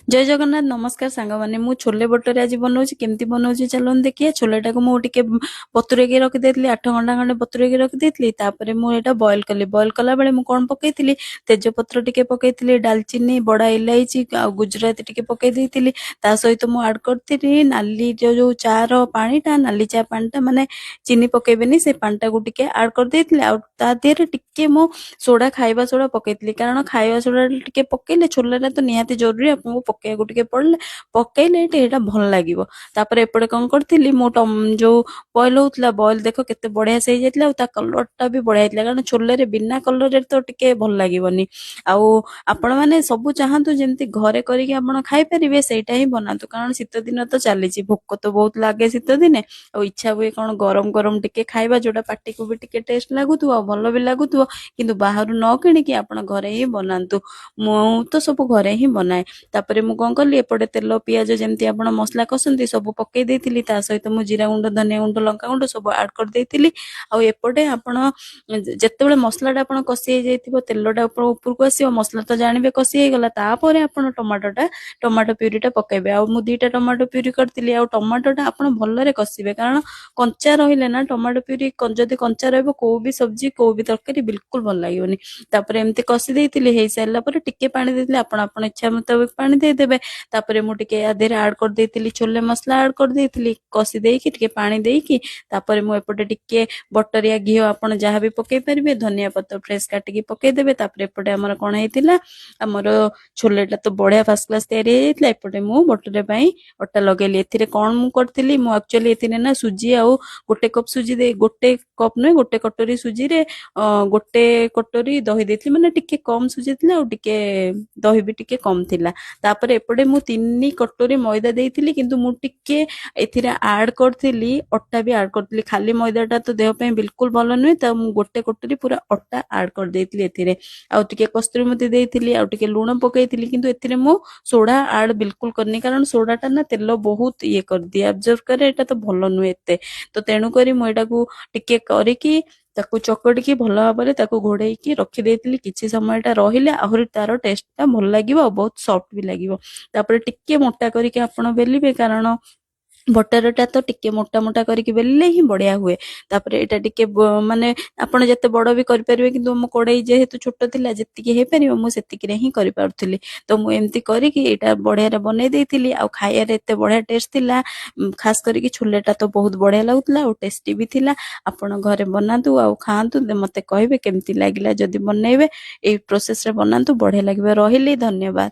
जय जगन्नाथ नमस्कार सांग माने मु छोले बटरे आज बनाऊँ केमती बनाऊँ चलन देखिए छोलेटा को मुझे बतुरे रखी 8 घंटा खंडे बतुरे रखी तापर मुझे बॉयल कली बॉयल कला बेले मुझे कौन पकई तेजपत्र टिके पकई डालचीनी बड़ा इलायची आ गुजराती टिके पकई ता सहित मुझे आड करी नाली जो चार पानीटा नाली चा पानीटा माने चीनी पकेबेनी से पानीटा को टिके आड कर देती देहरे टिके मो सोडा खाइबा सोडा पकई कारण खाइबा सोडा टिके पकेले छोले तो निहाती जरूरी आपको पकेइବାକୁ ଟିକେ ପଡିଲେ ପକେଇଲେ ଏଇଟା ଭଲ ଲାଗିବ। ତାପରେ ଏପଟେ କଣ କରିଥିଲି ମୁଁ ଯୋଉ ବଏଲ ହଉଥିଲା ବଏଲ ଦେଖ କେତେ ବଢିଆ ସେ ହେଇଯାଇଥିଲା ଆଉ ତା କଲର ଟା ବି ବଢିଆ ହେଇଥିଲା କାରଣ ଛୋଲେରେ ବିନା କଲରରେ ତ ଟିକେ ଭଲ ଲାଗିବନି। ଆଉ ଆପଣ ମାନେ ସବୁ ଚାହାନ୍ତୁ ଯେମିତି ଘରେ କରିକି ଆପଣ ଖାଇପାରିବେ ସେଇଟା ହିଁ ବନାନ୍ତୁ କାରଣ ଶୀତ ଦିନ ତ ଚାଲିଛି ଭୋକ ତ ବହୁତ ଲାଗେ ଶୀତ ଦିନେ ଆଉ ଇଚ୍ଛା ହୁଏ କଣ ଗରମ ଗରମ ଟିକେ ଖାଇବା ଯୋଉଟା ପାଟିକୁ ବି ଟିକେ ଟେଷ୍ଟ ଲାଗୁଥିବ ଆଉ ଭଲ ବି ଲାଗୁଥିବ କିନ୍ତୁ ବାହାରୁ ନ କିଣିକି ଆପଣ ଘରେ ହିଁ ବନାନ୍ତୁ। ମୁଁ ତ ସବୁ ଘରେ ହିଁ ବନାଏ। ତାପରେ ମୁଁ କଣ କଲି ଏପଟେ ତେଲ ପିଆଜ ଯେମିତି ଆପଣ ମସଲା କଷନ୍ତି ସବୁ ପକେଇ ଦେଇଥିଲି ତା ସହିତ ମୁଁ ଜିରା ଗୁଣ୍ଡ ଧନିଆ ଗୁଣ୍ଡ ଲଙ୍କା ଗୁଣ୍ଡ ସବୁ ଆଡ କରିଦେଇଥିଲି। ଆଉ ଏପଟେ ଆପଣ ଯେତେବେଳେ ମସଲାଟା ଆପଣ କଷି ହେଇଯାଇଥିବ ତେଲଟା ଉପରକୁ ଆସିବ ମସଲା ତ ଜାଣିବେ କଷି ହେଇଗଲା ତାପରେ ଆପଣ ଟମାଟୋ ପ୍ୟୁରିଟା ପକେଇବେ ଆଉ ମୁଁ 2ଟା ଟମାଟୋ ପ୍ୟୁରି କରିଥିଲି ଆଉ ଟମାଟୋଟା ଆପଣ ଭଲରେ କଷିବେ କାରଣ କଞ୍ଚା ରହିଲେ ନା ଟମାଟୋ ପ୍ୟୁରି ଯଦି କଞ୍ଚା ରହିବ କୋଉ ବି ସବଜି କୋଉ ବି ତରକାରୀ ବିଲକୁଲ ଭଲ ଲାଗିବନି। ତାପରେ ଏମିତି କଷି ଦେଇଥିଲି ହେଇସାରିଲା ପରେ ଟିକେ ପାଣି ଦେଇଥିଲି ଆପଣ ଇଚ୍ଛା ମୁତାବିକ ପାଣି ଦେଇଦେବେ। ତାପରେ ମୁଁ ଟିକେ ଦେହରେ ଆଡ କରିଦେଇଥିଲି ଛୋଲେ ମସଲା ଆଡ କରିଦେଇଥିଲି କଷି ଦେଇକି ଟିକେ ପାଣି ଦେଇକି ତାପରେ ମୁଁ ଏପଟେ ଟିକେ ବଟରିଆ ଘିଅ ଆପଣ ଯାହା ବି ପକେଇ ପାରିବେ ଧନିଆ ପତ୍ର ଫ୍ରେଶ କାଟିକି ପକେଇଦେବେ। ତାପରେ ଏପଟେ ଆମର କଣ ହେଇଥିଲା ଆମର ଛୋଲେଟା ତ ବଢିଆ ଫାଷ୍ଟ କ୍ଲାସ ତିଆରି ହେଇଯାଇଥିଲା। ଏପଟେ ମୁଁ ବଟରେ ପାଇଁ ଅଟା ଲଗେଇଲି ଏଥିରେ କଣ ମୁଁ କରିଥିଲି ମୁଁ ଆକ୍ଚୁଆଲି ଏଥିରେ ନା ସୁଜି ଆଉ ଗୋଟେ କପ୍ ସୁଜି ଦେଇ ଗୋଟେ କପ୍ ନୁହେଁ ଗୋଟେ କଟୋରୀ ସୁଜିରେ ଗୋଟେ କଟୋରୀ ଦହି ଦେଇଥିଲି ମାନେ ଟିକେ କମ ସୁଜି ଥିଲା ଆଉ ଟିକେ ଦହି ବି ଟିକେ କମ ଥିଲା। ତାପରେ ଏପଟେ ମୁଁ 3 କଟୋରୀ ମଇଦା ଦେଇଥିଲି କିନ୍ତୁ ମୁଁ ଟିକେ ଏଥିରେ ଆଡ କରିଥିଲି ଅଟା ବି ଆଡ କରିଥିଲି ଖାଲି ମଇଦାଟା ତ ଦେହ ପାଇଁ ବିଲକୁଲ ଭଲ ନୁହେଁ ତ ମୁଁ ଗୋଟେ କଟୋରୀ ପୁରା ଅଟା ଆଡ କରିଦେଇଥିଲି ଏଥିରେ ଆଉ ଟିକେ କସ୍ତୁରୀ ମେଥି ଦେଇଥିଲି ଆଉ ଟିକେ ଲୁଣ ପକେଇଥିଲି କିନ୍ତୁ ଏଥିରେ ମୁଁ ସୋଡା ଆଡ ବିଲକୁଲ କରିନି କାରଣ ସୋଡାଟା ନା ତେଲ ବହୁତ ଇଏ କରିଦିଏ ଆବଜର୍ଭ କରେ ଏଇଟା ତ ଭଲ ନୁହେଁ ଏତେ ତ ତେଣୁକରି ମୁଁ ଏଇଟାକୁ ଟିକେ କରିକି ତାକୁ ଚକଟିକି ଭଲ ଭାବରେ ତାକୁ ଘୋଡେଇକି ରଖିଦେଇଥିଲି କିଛି ସମୟଟା ରହିଲେ ଆହୁରି ତାର ଟେଷ୍ଟ ଟା ଭଲ ଲାଗିବ ଆଉ ବହୁତ ସଫ୍ଟ ବି ଲାଗିବ। ତାପରେ ଟିକେ ମୋଟା କରିକି ଆପଣ ବେଲିବେ କାରଣ ବଟରଟା ତ ଟିକେ ମୋଟା ମୋଟା କରିକି ବେଲିଲେ ହିଁ ବଢିଆ ହୁଏ। ତାପରେ ଏଇଟା ଟିକେ ମାନେ ଆପଣ ଯେତେ ବଡ ବି କରିପାରିବେ କିନ୍ତୁ ମୋ କଡେଇ ଯେହେତୁ ଛୋଟ ଥିଲା ଯେତିକି ହେଇପାରିବ ମୁଁ ସେତିକିରେ ହିଁ କରିପାରୁଥିଲି ତ ମୁଁ ଏମିତି କରିକି ଏଇଟା ବଢିଆରେ ବନେଇ ଦେଇଥିଲି ଆଉ ଖାଇବାରେ ଏତେ ବଢିଆ ଟେଷ୍ଟ ଥିଲା। ଖାସ କରିକି ଛୋଲେଟା ତ ବହୁତ ବଢିଆ ଲାଗୁଥିଲା ଆଉ ଟେଷ୍ଟି ବି ଥିଲା। ଆପଣ ଘରେ ବନାନ୍ତୁ ଆଉ ଖାଆନ୍ତୁ ମତେ କହିବେ କେମିତି ଲାଗିଲା ଯଦି ବନେଇବେ ଏଇ ପ୍ରୋସେସରେ ବନାନ୍ତୁ ବଢିଆ ଲାଗିବ। ରହିଲି ଧନ୍ୟବାଦ।